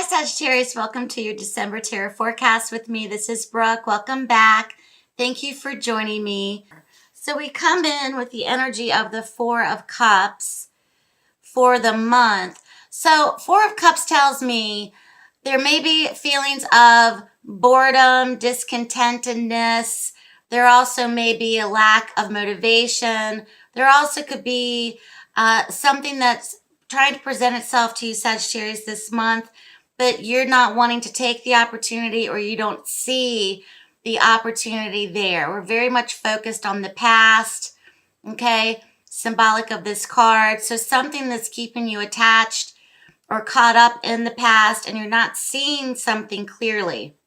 Sagittarius. Welcome to your December Tarot forecast with me. This is Brooke. Welcome back. Thank you for joining me. So we come in with the energy of the Four of Cups for the month. So Four of Cups tells me there may be feelings of boredom, discontentedness. There also may be a lack of motivation. There also could be something that's trying to present itself to you, Sagittarius, this month, but you're not wanting to take the opportunity, or you don't see the opportunity there. We're very much focused on the past, okay? Symbolic of this card. So something that's keeping you attached or caught up in the past, and you're not seeing something clearly.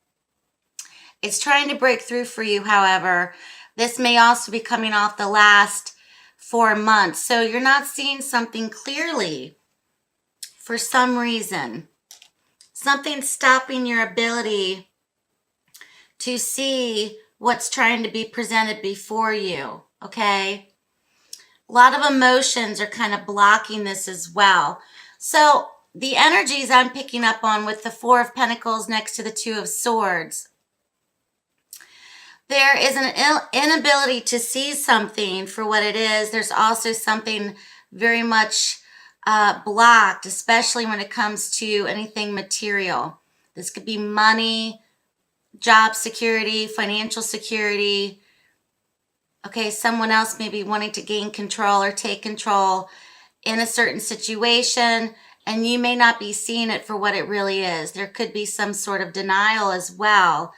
It's trying to break through for you, however. This may also be coming off the last 4 months. So you're not seeing something clearly for some reason. Something's stopping your ability to see what's trying to be presented before you, okay? A lot of emotions are kind of blocking this as well. So the energies I'm picking up on with the Four of Pentacles next to the Two of Swords, there is an inability to see something for what it is. There's also something very much blocked, especially when it comes to anything material. This could be money, job security, financial security. Okay, someone else may be wanting to gain control or take control in a certain situation, and you may not be seeing it for what it really is. There could be some sort of denial as well,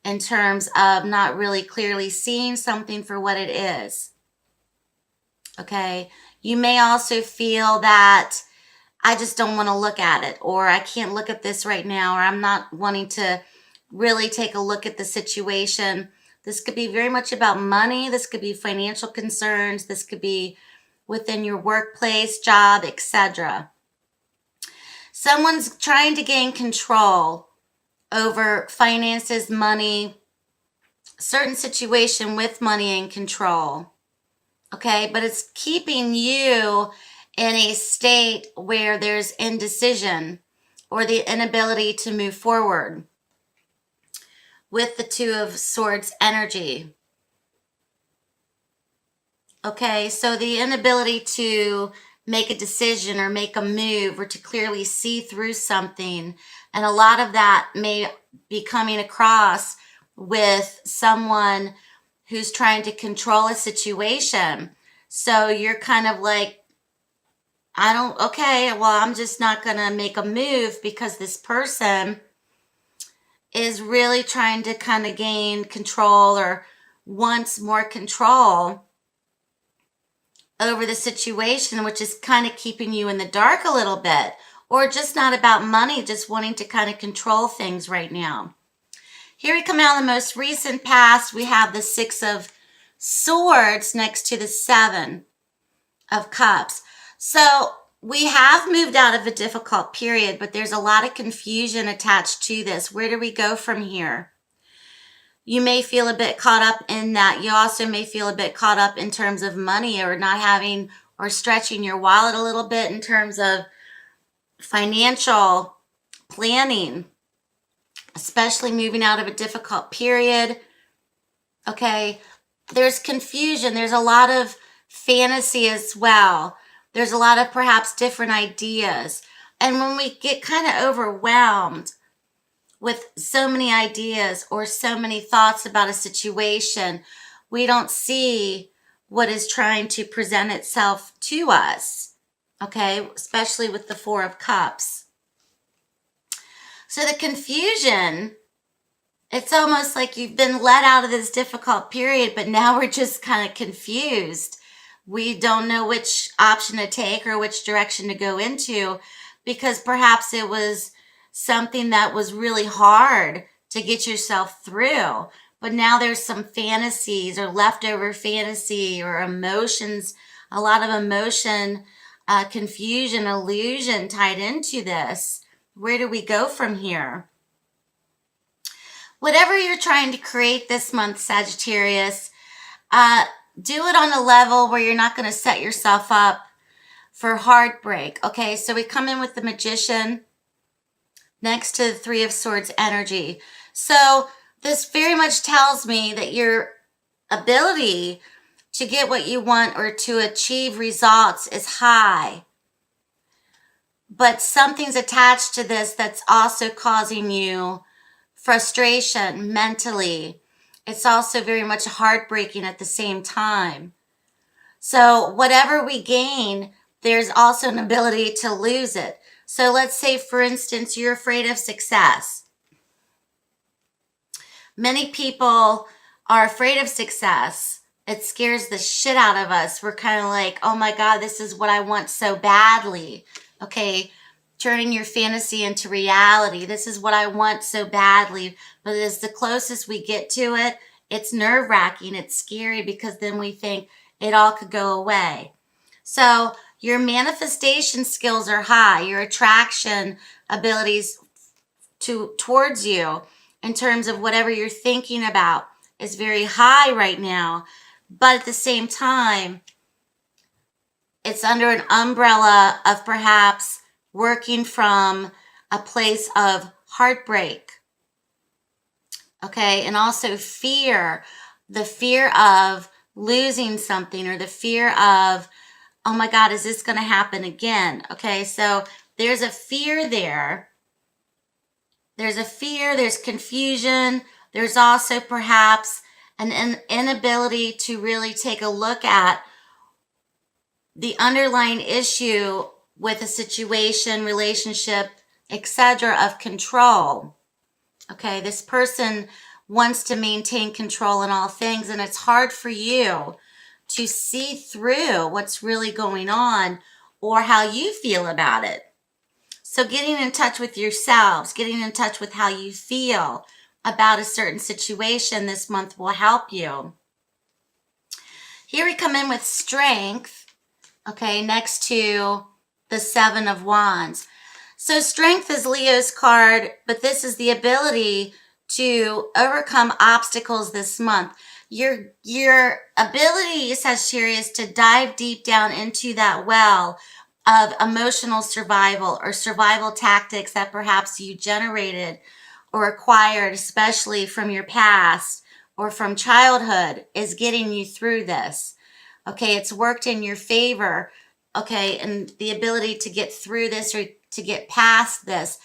in terms of not really clearly seeing something for what it is. Okay, you may also feel that I just don't want to look at it, or I can't look at this right now, or I'm not wanting to really take a look at the situation. This could be very much about money. This could be financial concerns. This could be within your workplace, job, etc. Someone's trying to gain control over finances, money, certain situation with money and control. Okay, but it's keeping you in a state where there's indecision or the inability to move forward with the Two of Swords energy. Okay, so the inability to make a decision or make a move or to clearly see through something. And a lot of that may be coming across with someone who's trying to control a situation. So you're kind of like, I'm just not going to make a move because this person is really trying to kind of gain control or wants more control over the situation, which is kind of keeping you in the dark a little bit, or just not about money, just wanting to kind of control things right now. Here we come out in the most recent past. We have the Six of Swords next to the Seven of Cups. So we have moved out of a difficult period, but there's a lot of confusion attached to this. Where do we go from here? You may feel a bit caught up in that. You also may feel a bit caught up in terms of money, or not having, or stretching your wallet a little bit in terms of financial planning, especially moving out of a difficult period. Okay, there's confusion. There's a lot of fantasy as well. There's a lot of perhaps different ideas. And when we get kind of overwhelmed with so many ideas or so many thoughts about a situation, we don't see what is trying to present itself to us, okay? Especially with the Four of Cups. So the confusion, it's almost like you've been let out of this difficult period, but now we're just kind of confused. We don't know which option to take or which direction to go into, because perhaps it was something that was really hard to get yourself through. But now there's some fantasies or leftover fantasy or emotions, a lot of emotion, confusion, illusion tied into this. Where do we go from here? Whatever you're trying to create this month, Sagittarius, do it on a level where you're not going to set yourself up for heartbreak. Okay, so we come in with the Magician. next to the Three of Swords energy. So this very much tells me that your ability to get what you want or to achieve results is high. But something's attached to this that's also causing you frustration mentally. It's also very much heartbreaking at the same time. So whatever we gain, there's also an ability to lose it. So let's say, for instance, you're afraid of success. Many people are afraid of success. It scares the shit out of us. We're kind of like, oh my God, this is what I want so badly. Okay, turning your fantasy into reality. This is what I want so badly. But as the closest we get to it, it's nerve-wracking. It's scary because then we think it all could go away. So your manifestation skills are high. Your attraction abilities towards you in terms of whatever you're thinking about is very high right now. But at the same time, it's under an umbrella of perhaps working from a place of heartbreak. Okay, and also fear, the fear of losing something or the fear of, oh my God, is this going to happen again? Okay, so there's a fear there. There's a fear, there's confusion. There's also perhaps an inability to really take a look at the underlying issue with a situation, relationship, etc. of control. Okay, this person wants to maintain control in all things, and it's hard for you to see through what's really going on or how you feel about it. So getting in touch with yourselves, getting in touch with how you feel about a certain situation this month will help you. Here we come in with strength, okay, next to the Seven of Wands. So strength is Leo's card, but this is the ability to overcome obstacles this month. Your ability, Sagittarius, to dive deep down into that well of emotional survival or survival tactics that perhaps you generated or acquired, especially from your past or from childhood, is getting you through this. Okay, it's worked in your favor. Okay, and the ability to get through this or to get past this.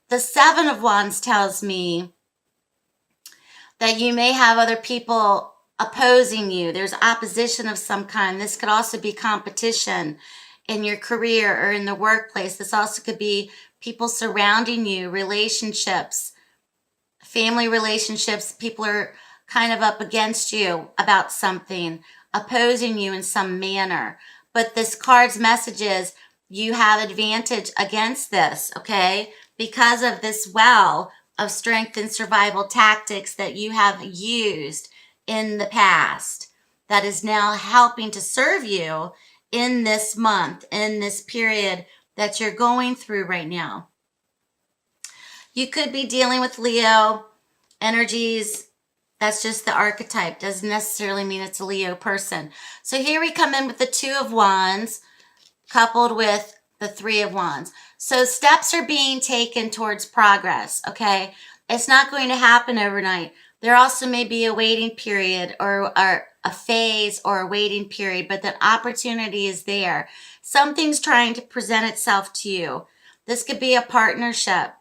The Seven of Wands tells me that you may have other people opposing you. There's opposition of some kind. This could also be competition in your career or in the workplace. This also could be people surrounding you, relationships, family relationships. People are kind of up against you about something, opposing you in some manner. But this card's message is you have advantage against this, okay? Because of this well of strength and survival tactics that you have used in the past that is now helping to serve you in this month, in this period that you're going through right now. You could be dealing with Leo energies. That's just the archetype. Doesn't necessarily mean it's a Leo person. So here we come in with the Two of Wands coupled with the Three of Wands. So steps are being taken towards progress, okay? It's not going to happen overnight. There also may be a waiting period or a phase or a waiting period, but the opportunity is there. Something's trying to present itself to you. This could be a partnership.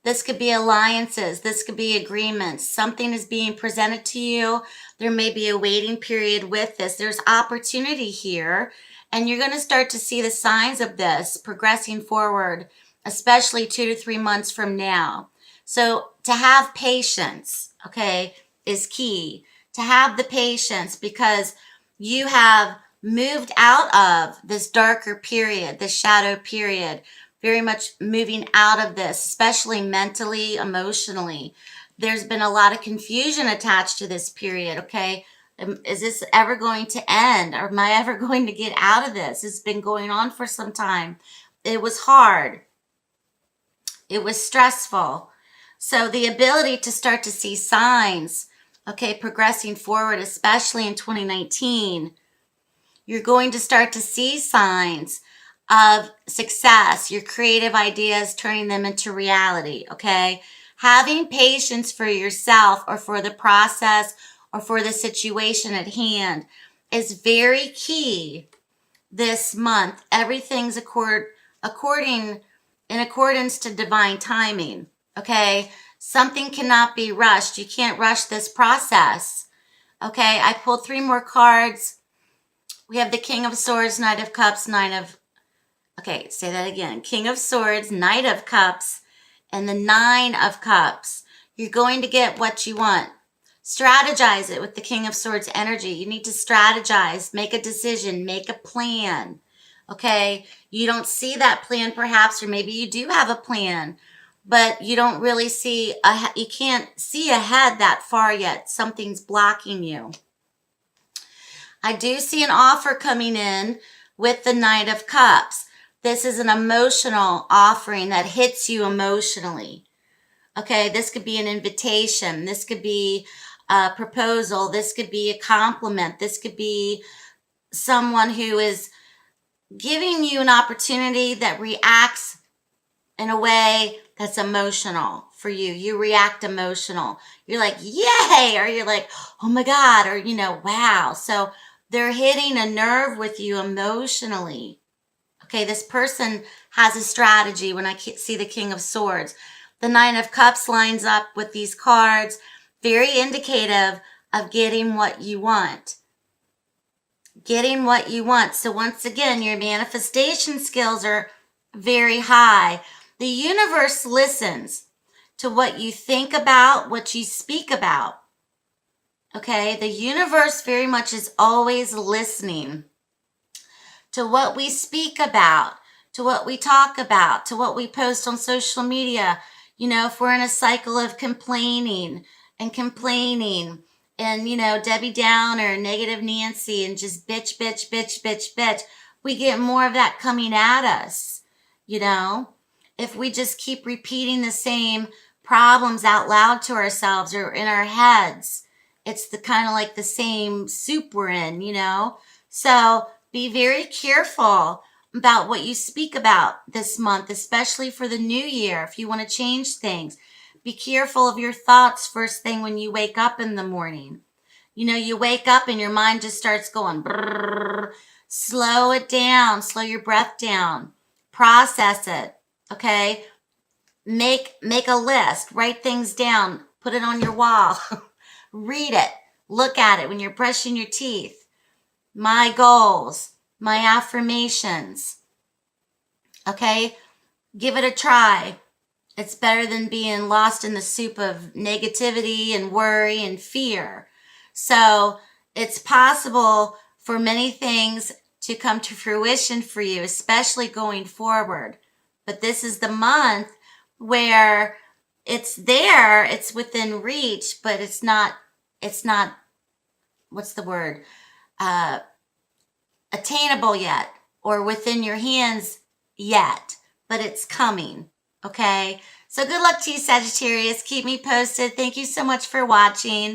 This could be alliances. This could be agreements. Something is being presented to you. There may be a waiting period with this. There's opportunity here, and you're going to start to see the signs of this progressing forward, especially 2 to 3 months from now. So to have patience, okay, is key. To have the patience because you have moved out of this darker period, this shadow period, very much moving out of this, especially mentally, emotionally. There's been a lot of confusion attached to this period, okay? Is this ever going to end? Or am I ever going to get out of this? It's been going on for some time. It was hard. It was stressful. So the ability to start to see signs, okay, progressing forward, especially in 2019, you're going to start to see signs of success, your creative ideas, turning them into reality, okay? Having patience for yourself or for the process or for the situation at hand is very key this month. Everything's according in accordance to divine timing, okay? Something cannot be rushed. You can't rush this process, okay? I pulled 3 more cards. We have the King of Swords, Knight of Cups, okay, say that again. King of Swords, Knight of Cups, and the 9 of Cups. You're going to get what you want. Strategize it with the King of Swords energy. You need to strategize, make a decision, make a plan. Okay? You don't see that plan perhaps, or maybe you do have a plan, but you don't really see, you can't see ahead that far yet. Something's blocking you. I do see an offer coming in with the Knight of Cups. This is an emotional offering that hits you emotionally. Okay, this could be an invitation. This could be a proposal. This could be a compliment. This could be someone who is giving you an opportunity that reacts in a way that's emotional for you. You react emotional. You're like, yay, or you're like, oh my God, or, wow. So they're hitting a nerve with you emotionally. Okay, this person has a strategy when I see the King of Swords. The Nine of Cups lines up with these cards, very indicative of getting what you want. Getting what you want. So once again, your manifestation skills are very high. The universe listens to what you think about, what you speak about. Okay, the universe very much is always listening to what we speak about, to what we talk about, to what we post on social media. If we're in a cycle of complaining and Debbie Downer, negative Nancy, and just bitch, bitch, bitch, bitch, bitch, we get more of that coming at us. If we just keep repeating the same problems out loud to ourselves or in our heads, it's the kind of like the same soup we're in, So be very careful about what you speak about this month, especially for the new year. If you want to change things, be careful of your thoughts first thing when you wake up in the morning. You wake up and your mind just starts going brrr. Slow it down, slow your breath down, process it, okay? Make a list, write things down, put it on your wall, read it, look at it when you're brushing your teeth. My goals, my affirmations, okay? Give it a try. It's better than being lost in the soup of negativity and worry and fear. So it's possible for many things to come to fruition for you, especially going forward. But this is the month where it's there, it's within reach, but it's not, what's the word? Attainable yet, or within your hands yet, but it's coming. Okay. So good luck to you, Sagittarius. Keep me posted. Thank you so much for watching.